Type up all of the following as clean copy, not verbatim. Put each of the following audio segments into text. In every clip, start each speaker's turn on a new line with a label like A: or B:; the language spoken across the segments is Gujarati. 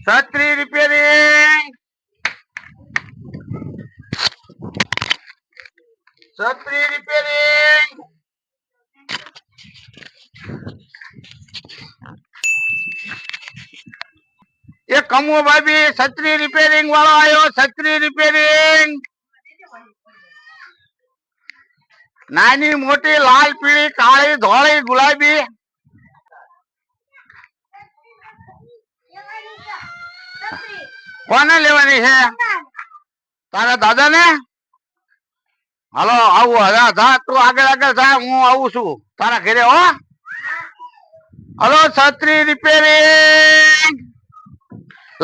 A: છત્રી રિપેરિંગ, છત્રી રિપેરિંગ. એ કમુ ભાભી છત્રી રિપેરિંગ વાળો આવ્યો. છત્રી રિપેરિંગ, નાની મોટી લાલ પીળી કાળી ધોળી ગુલાબી. કોને લેવાની છે? તારા દાદા ને? હાલો આવું. જા તું આગળ આગળ જા, હું આવું છું તારા ઘરે હો. હલો છત્રી રિપેરિંગ,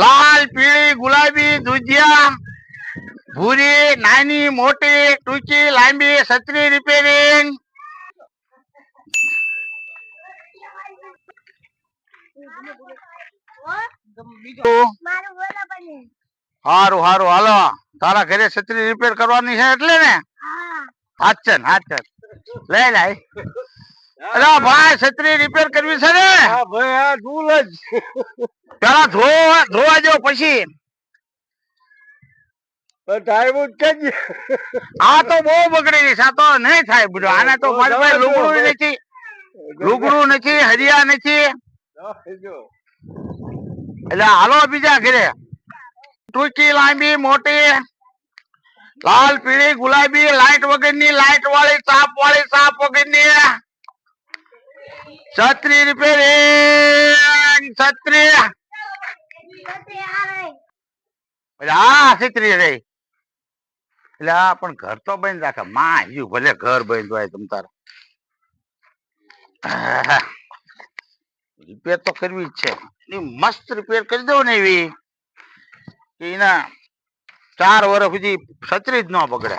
A: લાલ પીળી ગુલાબી દુધિયા ભૂરી નાની મોટી ટૂંકી લાંબી છત્રી રિપેરિંગ. હારું હારું હાલો. તારા ઘરે છત્રી રિપેર કરવાની છે એટલે ને? હાચન હાચન લઈ લાય. અરે ભાઈ છત્રી રિપેર કરવી છે ને? પેલા ધોવા જો પછી. આ તો બહુ બગડી ગઈ. આ તો નહીં થાય બધું. આને તો મારી પાસે લુગડું નથી, લુગડું નથી, હરિયા નથી. એટલે હાલો બીજા ઘરે. ટૂંકી લાંબી મોટી લાલ પીળી ગુલાબી લાઈટ વગરની, લાઈટ વાળી, ચાપ વગરની છત્રી રિપેરિંગ. છત્રી હા છત્રી રહી. એટલે આ પણ ઘર તો બંધ રાખે માં. હજુ ભલે ઘર બંધ હોય તમ તાર રિપેર તો કરવી જ છે. મસ્ત રિપેર કરી દઉં ને એવી એના 4 વર્ષ સુધી છત્રી જ ન બગડે.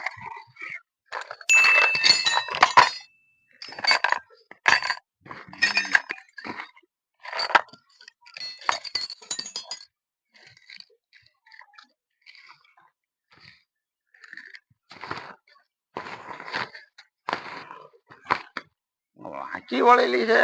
A: હાચી વળેલી છે.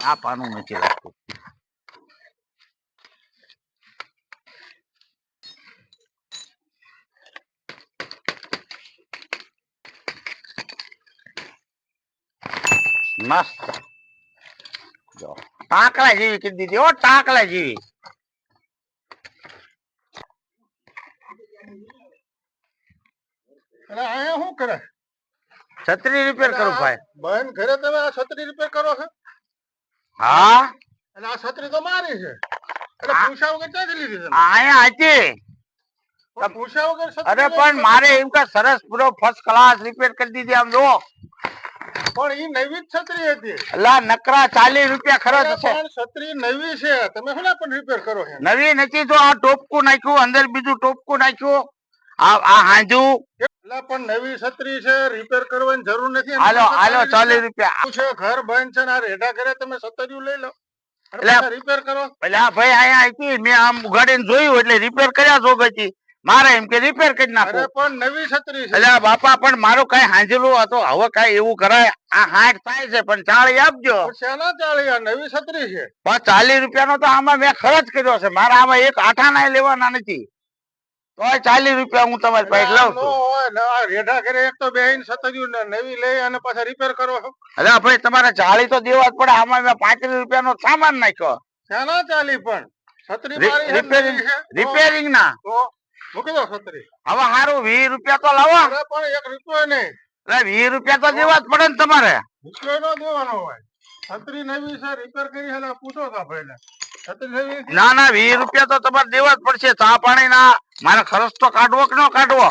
A: આ પાનું નથી લાગતું. મસ્ત જો ટાંકલા જેવી કરી દીધી હો, ટાંકલા જેવી.
B: શું કરે?
A: છત્રી રિપેર કરું ભાઈ.
B: બહેન ઘરે તમે આ છત્રી રિપેર કરો છો?
A: હા
B: અને આ છત્રી તો મારી છે. એટલે પૂછ્યા વગર ક્યાંથી લીધી તમે?
A: અહીંયા હતી.
B: પૂછ્યા વગર છત્રી
A: અરે પણ મારે એમ કે સરસ પૂરો ફર્સ્ટ ક્લાસ રિપેર કરી દીધી. આમ જો
B: પણ ઈ નવી જ છત્રી હતી.
A: અલા નકરા 40 રૂપિયા ખર્ચ છે.
B: પણ છત્રી નવી છે, તમે શું પણ રિપેર કરો છો?
A: નવી નથી તો આ ટોપકું નાખ્યું, અંદર બીજું ટોપકું નાખ્યું. આ હાંજુ
B: એટલે પણ નવી છત્રી છે, રિપેર કરવાની જરૂર નથી.
A: હાલો હાલો 40 રૂપિયા
B: છે. ઘર બંધ છે ને આ રેઢા ઘરે તમે છત્રીઓ લઈ લો રિપેર કરો.
A: એટલે આ ભાઈ અહીંયા હતી, મેં આમ ઉગાડીને જોયું એટલે રિપેર કર્યા છો પછી મારે એમ કે રિપેર કરી નાખો.
B: પણ નવી છત્રી છે.
A: એટલે બાપા પણ મારું કઈ હાંજલું હતો. હવે કઈ એવું કરાય? આ 60 થાય છે પણ 40 આપજો.
B: શાના 40? આ નવી છત્રી છે.
A: પણ 40 રૂપિયાનો તો આમાં મેં ખર્ચ કર્યો છે. મારા આમાં એક આઠાના લેવાના નથી. તો 40 રૂપિયા હું તમારી પાસે લઉં છું.
B: રેઢા ઘરે એક તો બેહીન છત્રીઓ નવી લઈ અને પાછા રિપેર કરો.
A: અરે ભાઈ તમારે 40 તો દેવા જ પડે. આમાં મેં 35 રૂપિયાનો સામાન નાખ્યો.
B: શાના 40? પણ છત્રી
A: રિપેરિંગ ના
B: મૂકી દો છત્રી.
A: હવે સારું 20 રૂપિયા તો લાવો.
B: પણ 1 રૂપિયો નહીં.
A: એટલે 20 રૂપિયા તો દેવા જ પડે ને તમારે.
B: રૂપિયો નો દેવાનો હોય. છત્રી નવી છે, રિપેર કરી છે. પૂછો તો ભાઈ ને.
A: ના ના 20 રૂપિયા તો તમારે દેવા જ પડશે. ચા પાણી ના મારે ખર્ચ તો કાઢવો કે ન કાઢવો?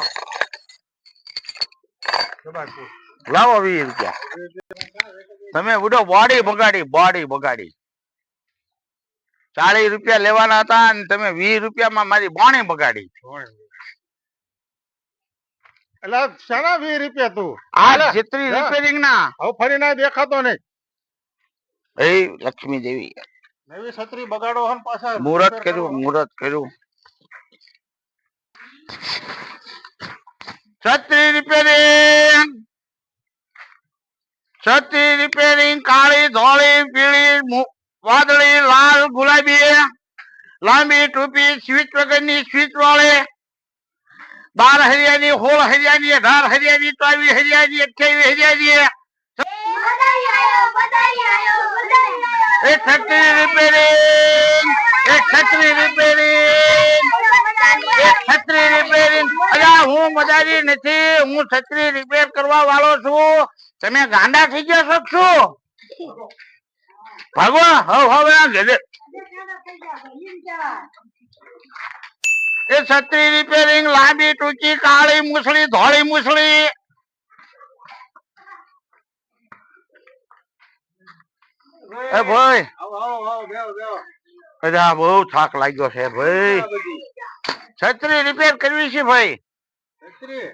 A: લાવો 20 રૂપિયા. તમે બુડો બોડી બગાડી, બોડી બગાડી. 40 રૂપિયા લેવાના હતા અને તમે 20 રૂપિયામાં મારી બોણી બગાડી.
B: એટલે શાના 20 રૂપિયા તું?
A: આ છત્રી રિપેરિંગ ના.
B: હવે ફરી ના દેખાતો નહીં.
A: એ લક્ષ્મી દેવી
B: નવી છત્રી બગાડો હન પાછા
A: મુહૂર્ત કર્યું, મુહૂર્ત કર્યું. છત્રી રિપેરિંગ, છત્રી રિપેરિંગ, કાળી, ધોળી, પીળી, વાદળી, લાલ, ગુલાબી, લાંબી ટોપી, સ્વીચ વગરની, સ્વીચ વાળી, 12 હરિયાની, 16 હરિયાની, 18 હરિયાની, 23 હરિયાની, 28 હરિયાની. એક છત્રી રિપેરિંગ, એક છત્રી રિપેરિંગ, એક છત્રી રિપેરિંગ. અલ્યા હું મદારી નથી, હું છત્રી રિપેર કરવા વાળો છું. તમે ગાંડા થઈ ગયા છો કે શું? ભાગો હવે ઘરે. એ છત્રી રિપેરિંગ, લાંબી ટૂંકી, કાળી મૂછડી, ધોળી મૂછડી. એ ભાઈ
B: આવો આવો આવો બેહો બેહો
A: અરે બહુ થાક લાગ્યો છે ભાઈ. છત્રી રિપેર કરવી છે ભાઈ.
B: છત્રી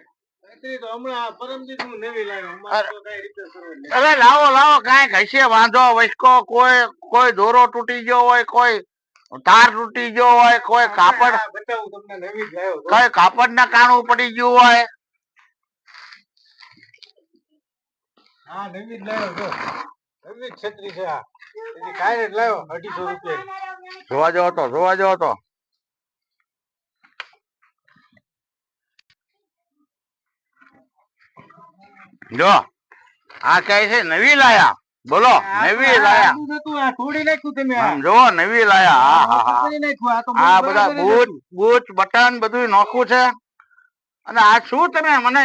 B: છત્રી તો હમણાં પરમદિન હું નવી લાવ્યો અમારે તો કઈ રિપેર કરવું નહીં.
A: અરે લાવો લાવો કાંઈક હશે વાંધો વસકો, કોઈ દોરો તૂટી ગયો હોય, કોઈ તાર તૂટી ગયો હોય, કોઈ કાપડ,
B: આ બતાવું તમને નવી જ લાવ્યો તો.
A: કઈ કાપડ ના કાણું પડી ગયું હોય.
B: હા નવી જ લાવ્યો છો નવી જ છત્રી છે આ એની કાંઈ જ લાવ્યો 250 રૂપિયા
A: જોવા જાવ તો જોવા જાવ તો જો આ કઈ છે નવી લાયા, બોલો નવી લાયા.
B: આ તોડી નાખ્યું તમે આ
A: આમ જો નવી લાયા. હા હા હા
B: તોડી નાખ્યું આ તો
A: આ
B: મને
A: બધા
B: બરાબર જ
A: બૂટ
B: હતું.
A: બૂટ બટન બધું નોખું છે. અને આ શું તમે મને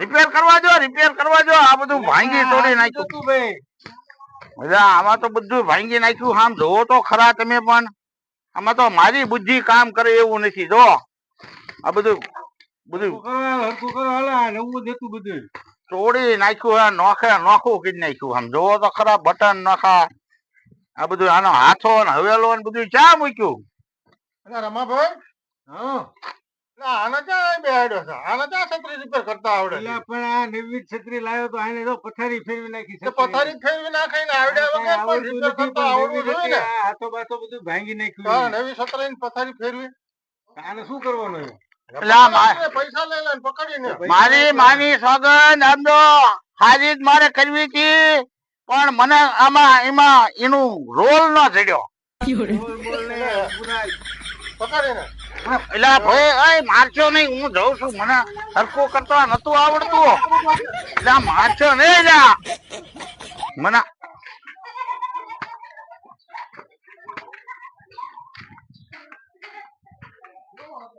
A: રિપેર કરવા જો, રિપેર કરવા જો. આ બધું ભાંગી તોડી
B: આ
A: નાખ્યું.
B: હતું ભાઈ
A: અરે આમાં તો બધું ભાંગી નાખ્યું. આમ જોવો તો ખરા તમે પણ. આમાં તો મારી બુદ્ધિ કામ કરે એવું નથી. જો આ બધું બધું
B: હરખું કરો હાલો આ નવું જ હતું બધું
A: તોડી નાખ્યું. નોખું કરી નાખ્યું. આમ જોવો તો ખરા બટન નખા આ બધું. આનો હાથો ને હવેલો ને બધું ક્યાં મૂક્યું?
B: અરે રમાભાઈ હા આના ક્યાં બેહાડ્યો છે આના ક્યાં છત્રી રિપેર કરતા આવડે છે?
C: પણ આ નવી છત્રી લાવ્યો તો આને તો પથારી ફેરવી નાખી
B: તો પથારી ફેરવી નાખીને આવડ્યા વગર પણ રિપેર કરતા આવડવું જોઈએ ને.
C: હાથો બાથો બધું ભાંગી
B: હા,
C: નાખ્યું
B: નવી છત્રીની પથારી ફેરવી
C: આને શું કરવાનું
A: એટલે આ
B: પૈસા લઈ લે પકડીને
A: મારી માની સોગંદ આમ તો હાજી જ મારે કરવી હતી. પણ મને આમાં એમાં એનું રોલ ન ચડ્યો.
B: પકડીને
A: એટલે ભાઈ એ મારશો નહીં, હું જઉં છું. મને સરખું કરતા નતું આવડતું. એટલે મારશો નહીં મને